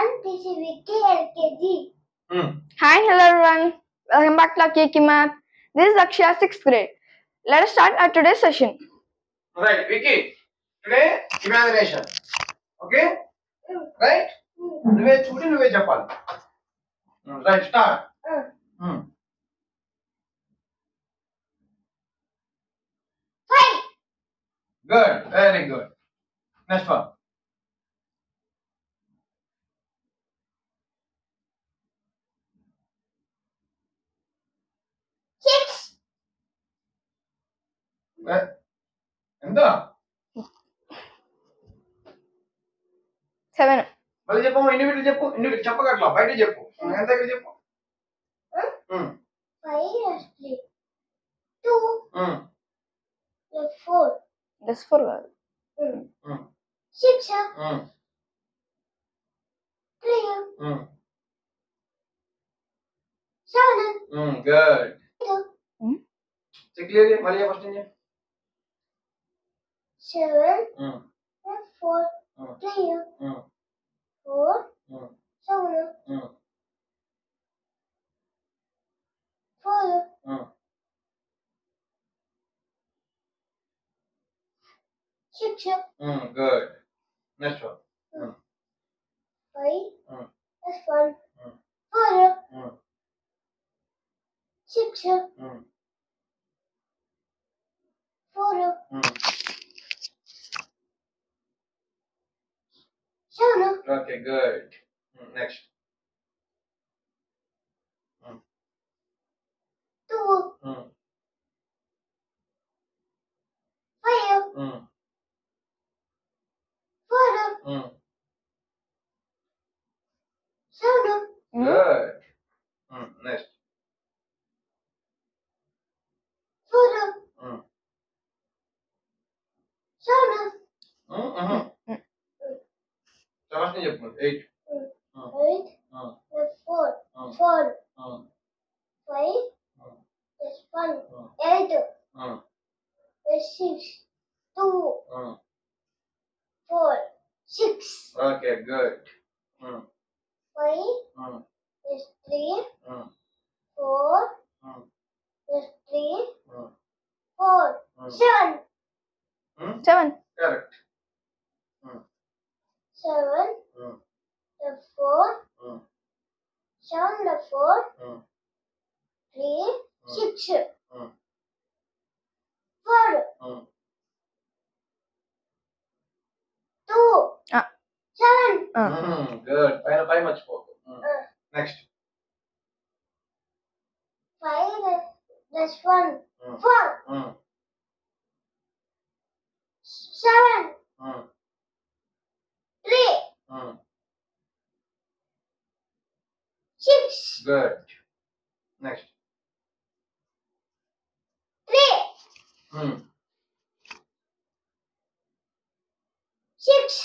this is Vicky LKG. Hi, hello everyone. Welcome back to Lucky Math. This is Akshay, 6th grade. Let us start our today's session. Right, Vicky. Today, imagination. Okay? Right? నువ్వే చూడి నువ్వే చెప్పాలి. Right, start. Five. Good, very good. Next one. Six. ఎంత 7. మళ్ళీ చెప్పు, individual చెప్పు, individual చెప్పగట్లా బయట చెప్పు. ఎంత ఇక్కడ చెప్పు. Five plus three. 2 plus 4. This 4. 6. 3. 7. Good. 2. Clear మళ్ళీ ఫస్ట్ ఏం 7 plus 4. 3. 4. 7. 4. 6. Good. Next one. 5 plus 1. 4. 6. 4. 7. Okay, good. Next. 2. 5. 4. 7. Good. Next. 4. 7. Last name చెప్పు. 8. 8 plus 4. 4. 5 plus 1. 8 plus 6. 2. 4. 6. Okay, good. 5 plus 3. 4 plus 3. 4. 7. 7. Correct. 7 plus 4. 7 plus 4. 3. 6. 4. 2. 7. Good. పైన 5 మర్చిపోకు. Next. 5 plus 1. 4. 7. 3. 6. Good. Next. 3. 6.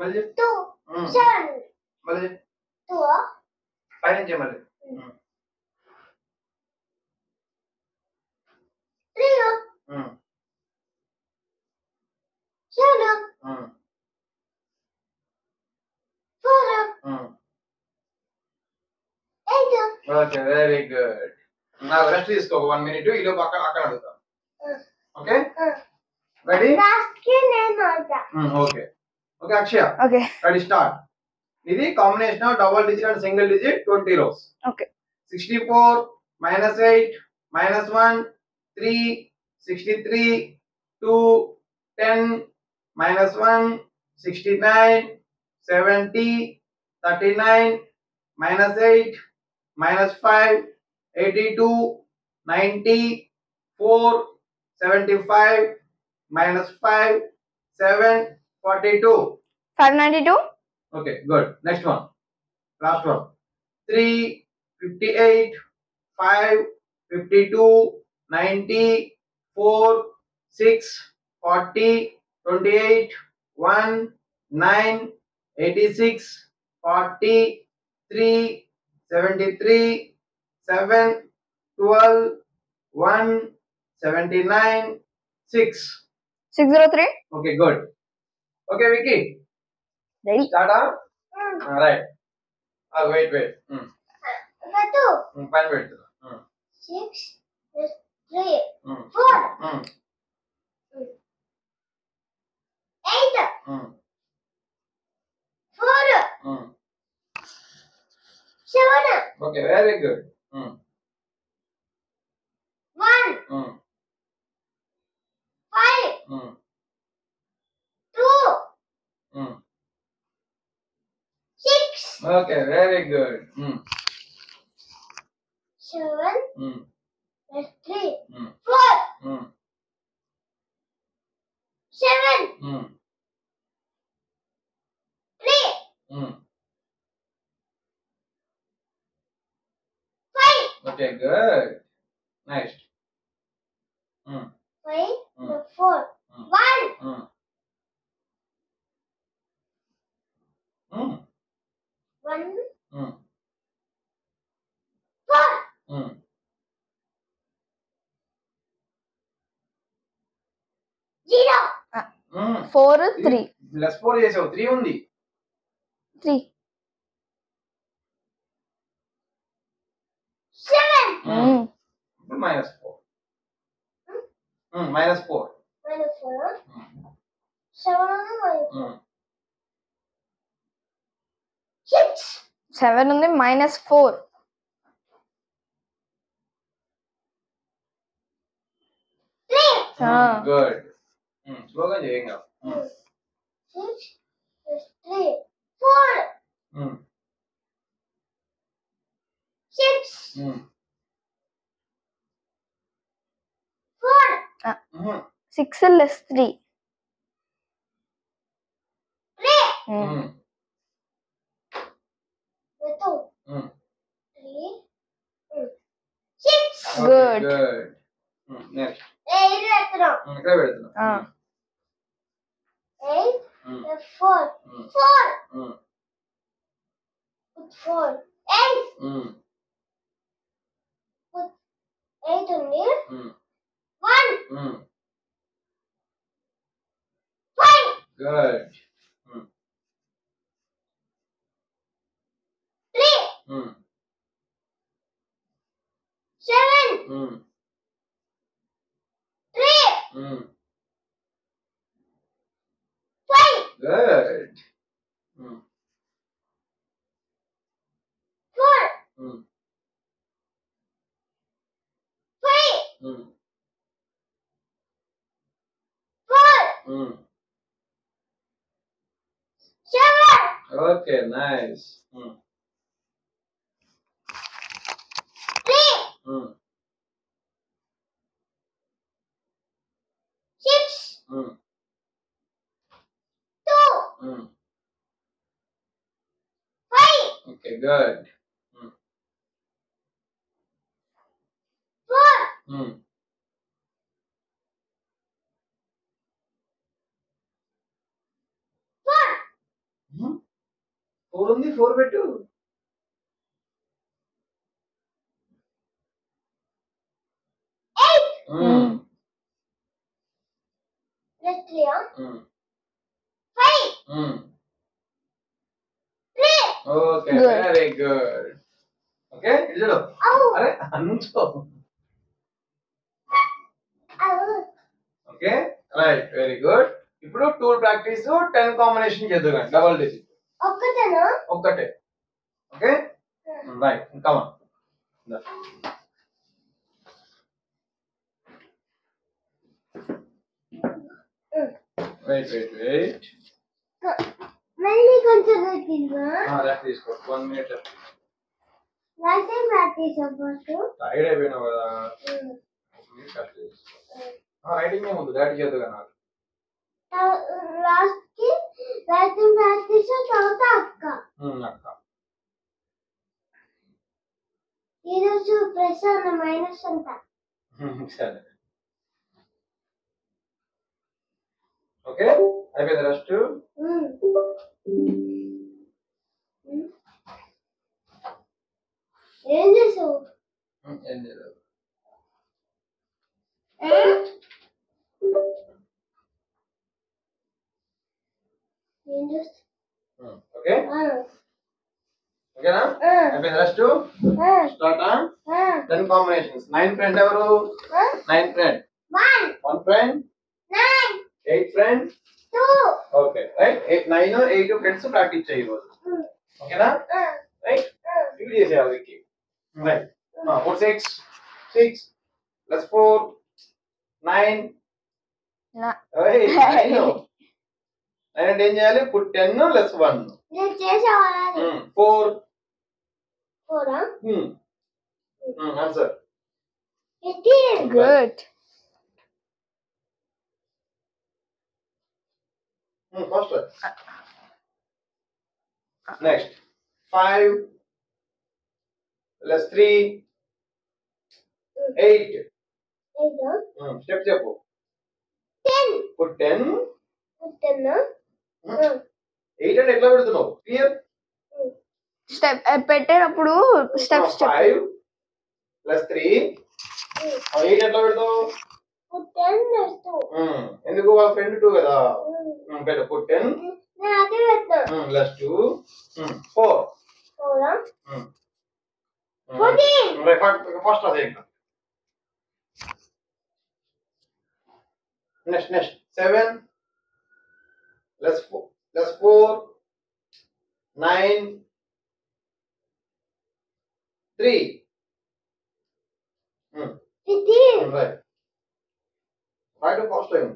మళ్ళీ 2. 7. మళ్ళీ 2. పైన మళ్ళీ 3. 7. 4. 8. Okay, very good. నాకు rest తీసుకో 1 minute. ఈ లోపు అక్కడ అడుగుతాను. Okay, ready? Okay okay Akshaya. Okay. Ready, start. ఇది combination of double digit and single digit 20 rows. Okay. 64 minus 8 minus 1 3 63 2 10 minus 1 69 70 39 minus 8 minus 5 82 90 4 75 minus 5 7 42. 592. Okay, good. Next one. Last one. 3 58 5 52 90 4 6 40 28 1 9 86 40 3 73 7 12 1 79 6. 603. Okay, good. Okay, Vicky. Ready స్టార్టా Mm. Right wait Two. పైన పెడుతున్నా 6 plus 3. 4. 8. 4. 7. Okay very good 1. 5. 2. 6. Okay very good 7 plus 3. 4. 7. 3. 5. Okay good next 5 plus 4. 1. 1. 4. 0. 4 3 plus 4 చేసావు 3 ఉంది 3 7. ఇప్పుడు minus 4 minus 4 Minus 4. 7 minus 6. 7 ఉంది -4 3. Good స్లోగా చేయంగా 6 plus 3. 4. 6. 4. 6 less 3 3. 2. 3. 6. Good. Good next ఇది ఎత్తురం ఇక్కడ పెడుతున్నా 8 plus 4. 4. Put 4. 8. Put 8 ఉంది 1. 5. Good 3. 7. 3. 5. Good 4. 5. 4. 7. Okay nice 3. 6. 2. 5. Okay good 4. 4. 4 ఉంది 4 పెట్టు 8. Plus 3. 5. 3. Okay Good. Very good okay ఇది చూడు Oh. అరే అనుకో ఓకే రైట్ వెరీ గుడ్ ఇప్పుడు టూల్ ప్రాక్టీస్ 10 కాంబినేషన్ చేద్దాం కానీ డబుల్ డిజిట్ ఒక్కటేనా ఒక్కటే okay right come on weight మళ్ళీ కొంచెం పెట్టినా లెఫ్ట్ తీసుకో 1 minute left last time practice అవ్వచ్చు టైర్డ్ అయిపోయినావు కదా 1 మినిట్ లెఫ్ట్ తీసుకో రైటింగ్ ఏముంది డైరెక్ట్ చేద్దాం కానీ లాస్ట్ కి లాస్ట్ టైం ప్రాక్టీస్ తర్వాత అక్క అక్క ఈరోజు ప్లస్ అన్న మైనస్ అంట సరే ఓకే అయిపోయింది రెస్ట్ ఏం చేసావు ఏం చేయలేదు ఏం చేస్తావు ఓకే ఓకేనా అయిపోయింది రెస్ట్ స్టార్ట్ 10 కాంబినేషన్స్ 9 ఫ్రెండ్ ఎవరు 9 friend 1 friend 8 friend okay right 9 8 friends practice చేయి రోజు ఓకేనా రైట్ ఫిల్ చేసేయాలి వికి రైట్ 4 6 6 plus 4 9 ఓయ్ 9 9 ఏం చేయాలి పుట్ 10 less 1 నేను చేసావాలని 4 4 answer 15 Good. First next 5 plus 3 8 step చెప్పు 10 పుట్ 10 10 8 అంటే ఎట్లా పెడుతున్నావు క్లియర్ Step పెట్టేటప్పుడు steps 5 plus 3 8 ఎట్లా పెడతావు 10 ఎందుకు వాళ్ళ ఫ్రెండ్ 2 కదా పెట్టు పుట్ 10 నేను అదే పెట్టా plus 2 4 4 14 ఫస్ట్ అదే next 7 plus 4 9 3 15 right fast time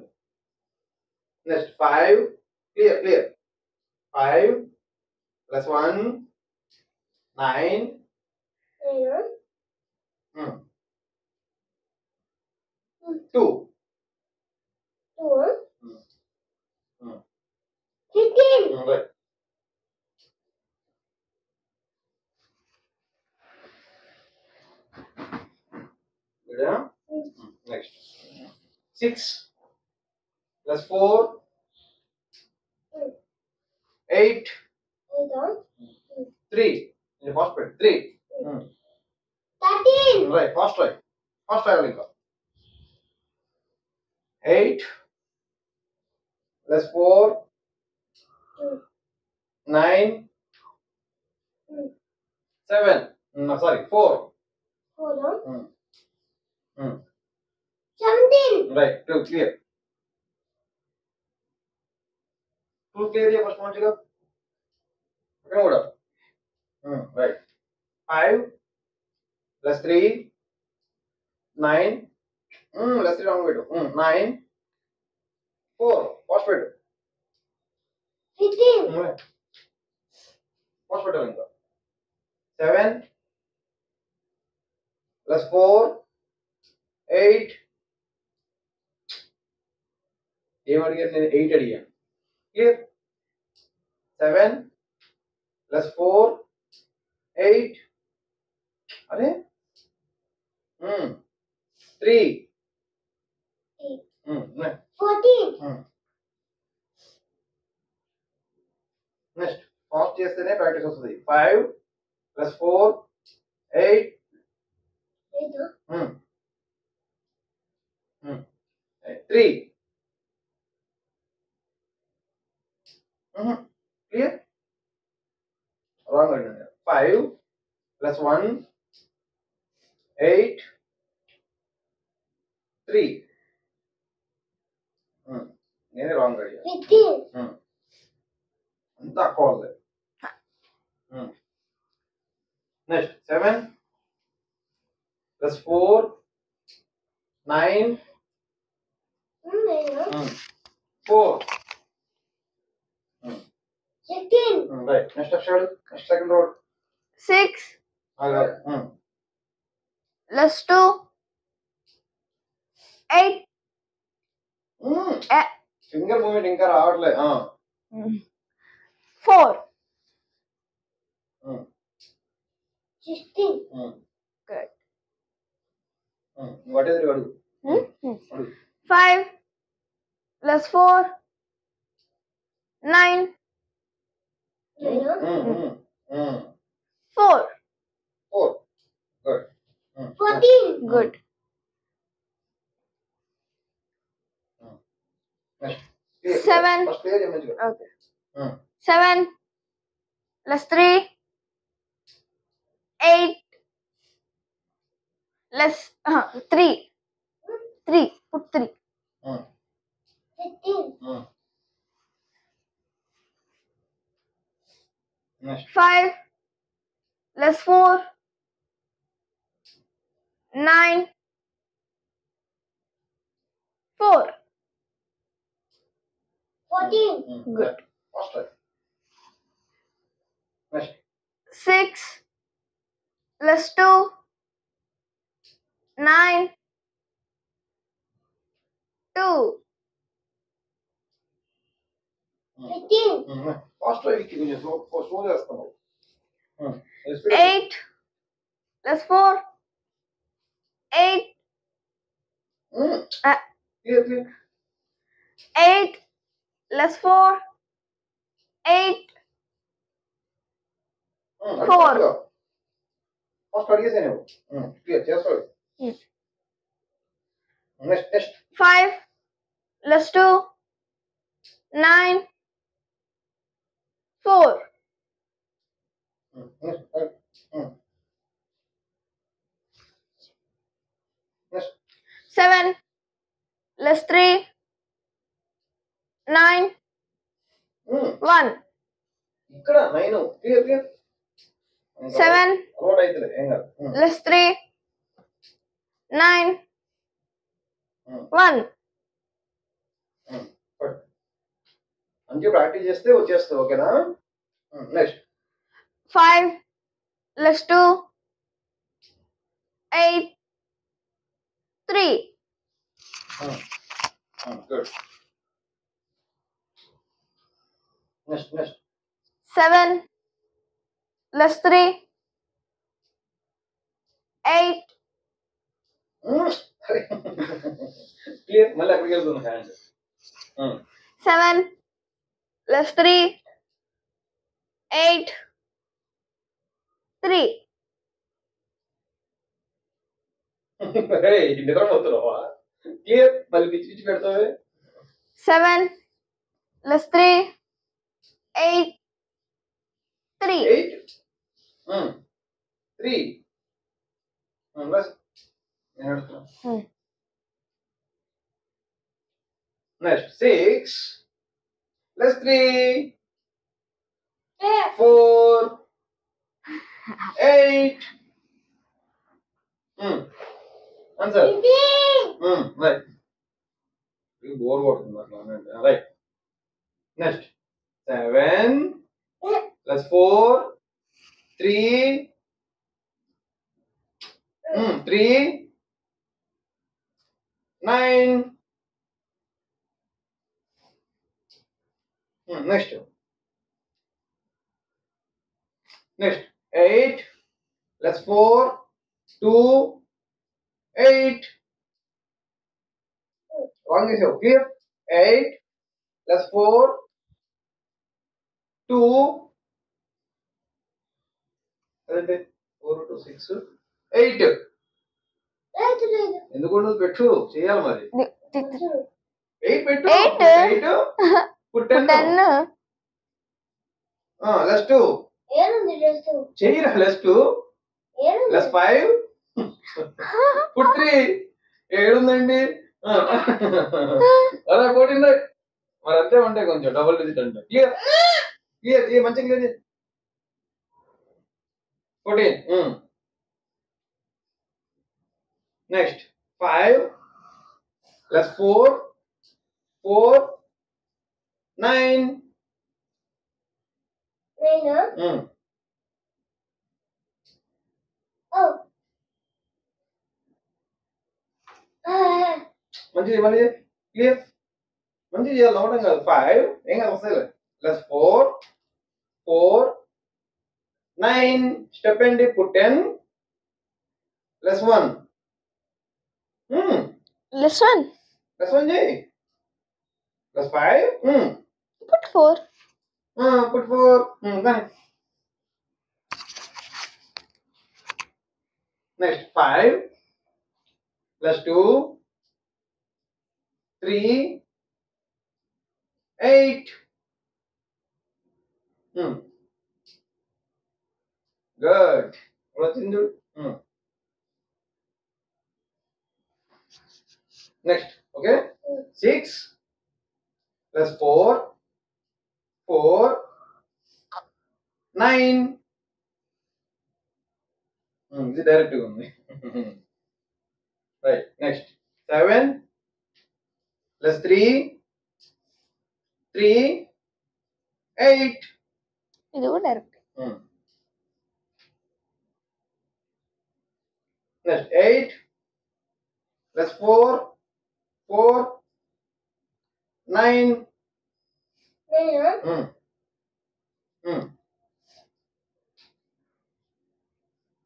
next 5 clear 5 plus 1 9 2 15 right yeah next 6 plus 4 8 3 in the first bit 3 13 right first try Linka 8 plus 4 9 7 no sorry 4 17 right 2 clear 2 clear ya first one chiga okay oda right 5 plus 3 9 let's see wrong way 9 4 first way 15 first way Linka 7 plus 4 8 ఏం అడిగాను నేను 8 అడిగాను clear 7 plus 4 8 అరే 3 14 next fast చేస్తేనే practice వస్తుంది 5 plus 4 8 3 clear wrong again 5 plus 1 8 3 నేనే wrong అడిగా 15 అంతా call next 7 plus 4 9 4 16 right next second road 6 again plus 2 8 finger movement ఇంకా రావట్లే 4 16 good what is it అడుగు 5 plus 4 9 4 4 good 14 good next 7 first clear image okay 7 Plus 3. 8. Less 3. 3. Put 3. 15. Next. 5. Less 4. 9. 4. 14. Good. Faster. Next. 6. Less 2. 9. 2. 15. Faster. కొంచెం slow చేస్తాను. 8. Less 4. 8. Clear. 8. Less 4. 8. 4. First అడిగేసాను. Clear చేస్తాడు. Next 5. Less 2. 9. 4. Next 7. Less 3. 9. 1. ఇక్కడ 9 clear 7. అలవాటు అవుతుంది ఏం కాదు. Less 3. 9. 1. మంచిగా ప్రాక్టీస్ చేస్తే వచ్చేస్తుంది. ఓకేనా? Next 5. Less 2. 8. 3. Good. Next 7. Less 3. 8. Clear. మళ్ళీ అక్కడికి వెళ్తుంది హ్యాండ్. 7. Less 3. 8. 3. నిద్రపోతున్నావా? క్లియర్. మళ్ళీ పిచ్చి పెడతావే. 7. Less 3. 8. 3. 8 3 బస్ నేను అడుగుతున్నా. Next 6 plus 3 4 8 answer. Right. Bore కొడుతుంది అట్లా. Right. Next 7 plus 4 3 3 9 next 8 plus 4 2 8 wrong is clear. 8 plus 4 2 4 to 6 8 ఎందుకు నువ్వు పెట్టు చేయాలి మరి. 8 పెట్టు. 8 put 10 less 2 చేయరా. less 2 less 5 put 3 7 ఉందండి. అలా 14 రైట్. మరి అంతే ఉంటాయి కొంచెం డబుల్ డిజిట్ అంటే. క్లియర్ మంచిగా క్లియర్. 14 నెక్స్ట్ 5 plus 4 4 9 మంచిది మళ్ళీ క్లియర్. మంచిగా చేయాలి. నవ్వడం కాదు. 5 ఏం కాదు వస్తాయి. ప్లస్ 4 4 9 స్టెప్ అండి. Put 10 plus 1 Less 1. ప్లస్ 1 చేయి. Plus 5 Put 4. పుట్ 4 కానీ. నెక్స్ట్ 5 ప్లస్ 2 3 8 వచ్చింది. నెక్స్ట్ ఓకే 6 ప్లస్ 4 4 9 ఇది డైరెక్ట్ గా ఉంది. రైట్ నెక్స్ట్ 7 ప్లస్ 3 3 8 ఇది కూడా direct. Next 8 plus 4 4 9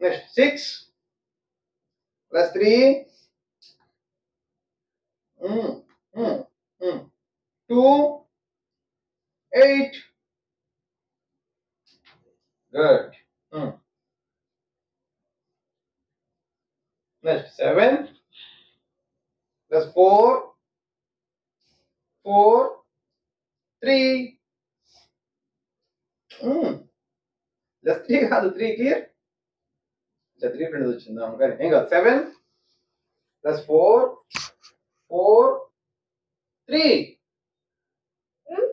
next 6 plus 3 2 8 good. Next 7 plus 4 4 3 just 3 కాదు 3 క్లియర్. 3 ఫ్రెండ్స్ వచ్చిందా కానీ ఏం కాదు. 7 ప్లస్ 4 4 3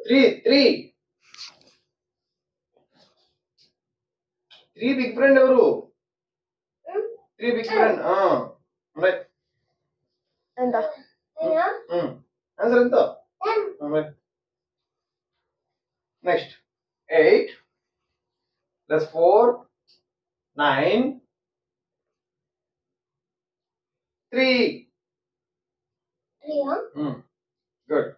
3 బిగ్ ఫ్రెండ్ ఎవరు? 3 బిగ్ ఫ్రెండ్. రైట్ ఎంత? ఆన్సర్ ఎంత? Next 8 plus 4 9 3 good.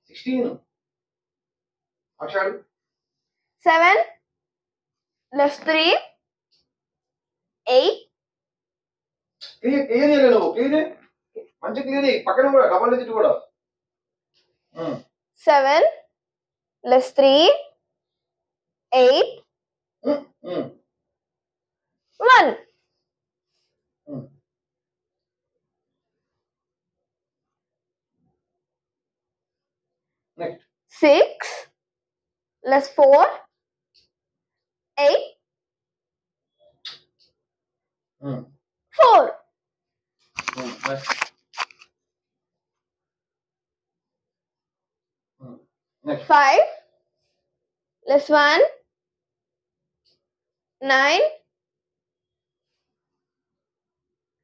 16 అక్షరాలు 7 ప్లస్ 3 8 క్లియర్ చేయలేదు నువ్వు. క్లియర్ మంచి క్లియర్ పక్కన కూడా డబల్ డిజిట్ కూడా. 7 plus 3 8 1 next 6 plus 4 8 4 next 5 plus 1 9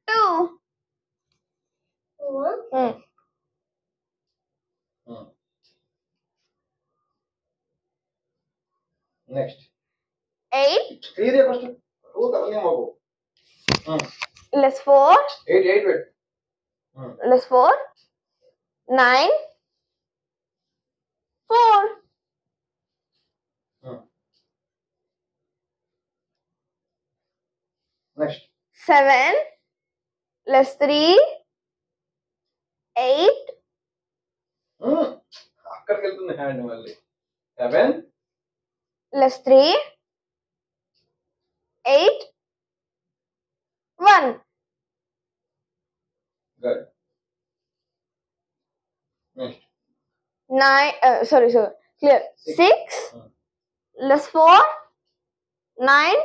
2 next 8 clear first. అలాగే మాకు ప్లస్ 4 8 8 పెట్టు. ప్లస్ 4 9 4 నెక్స్ట్ 7 ప్లస్ 3 8 అక్కడికి వెళ్తుంది హ్యాండ్ మళ్ళీ. 7 plus 3 8 1 good. Next 9 sorry clear 6 plus 4 9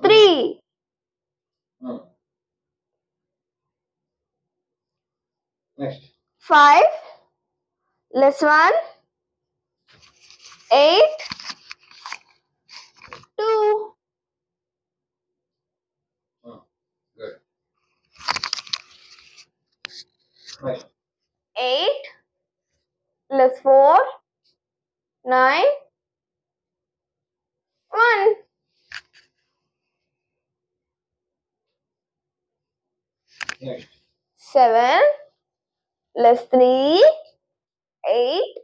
3 next 5 plus 1 8 2 good. Next 8 plus 4 9 1 next 7 plus 3 8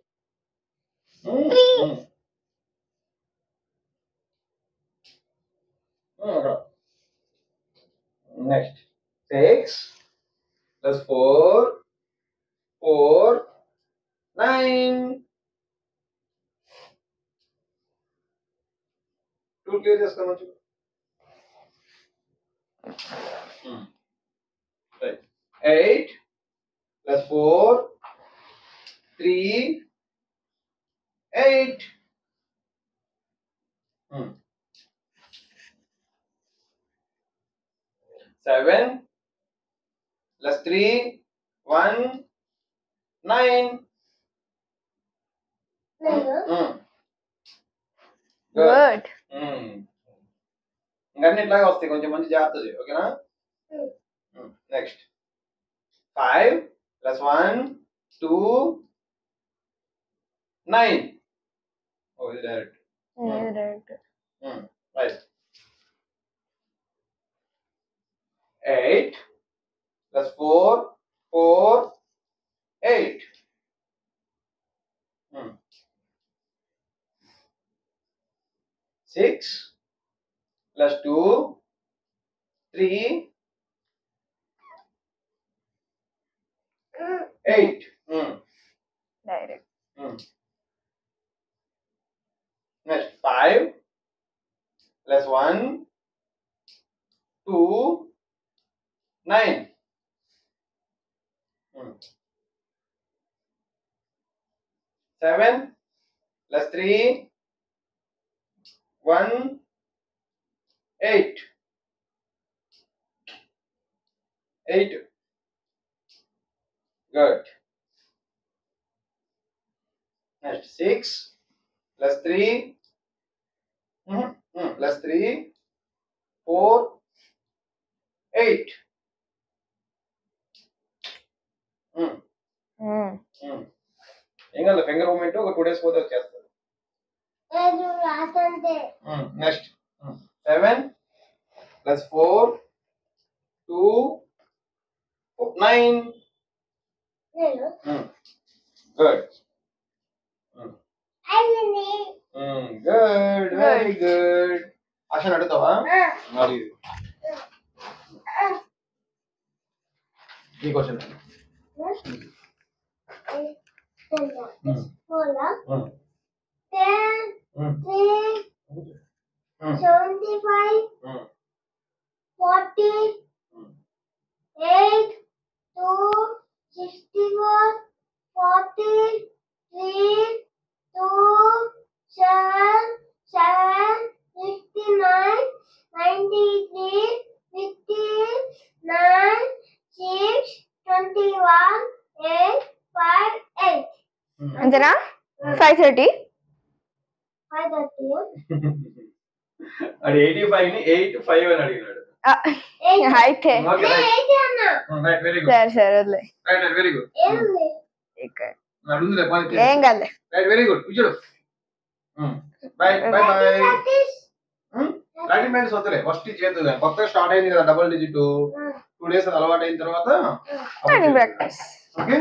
next 6 plus 4 4 9 2 clear చేసుకోవచ్చు. Right 8 plus 4 3 8 7 plus 3, 1, 9. Good. ఇంకన్నీ ఇట్లాగే వస్తాయి, కొంచెం మంచి జాగ్రత్త చేయి, ఓకేనా? Next 5 plus 1, 2, 9. Oh, ఇది direct. Right. 8 plus 4, 4, 8. 6 plus 2, 3, 8. Direct. Next 5 plus 1, 2, 9. 7 plus 3, 1, 8. 8. Good. Next 6 plus 3, plus 3, 4, 8. ఏం కాదు, ఫింగర్ మూమెంట్ ఒక 2 days పోతే వచ్చేస్తుంది. Next 7 plus 4, 2, 9. Good. Good. Very good. Ashan అడుగుతావా? అడుగు. ఈ క్వశ్చన్ 75, 40, 8, 2, 64, 40, 3, 2, 7, 69, 93, 15, 9, 6, 21, 8, 5, 8. అంతేనా? 5:30. 5:30. అది 85 ని 85 అని అడిగినాడు. అయితే ఓకే రైట్, వెరీ గుడ్. సరే వదిలే. Right, very good. ఇక్కడ అడుగులే పని. ఏం కాదులే. Right, very good. కూర్చోడు. Bye bye bye. Right minds వద్దలే, ఫస్ట్ చేద్దాం. కొత్తగా స్టార్ట్ అయింది కదా డబుల్ డిజిట్, 2 days అలవాటు అయిన తర్వాత ప్రాక్టీస్. ఓకే.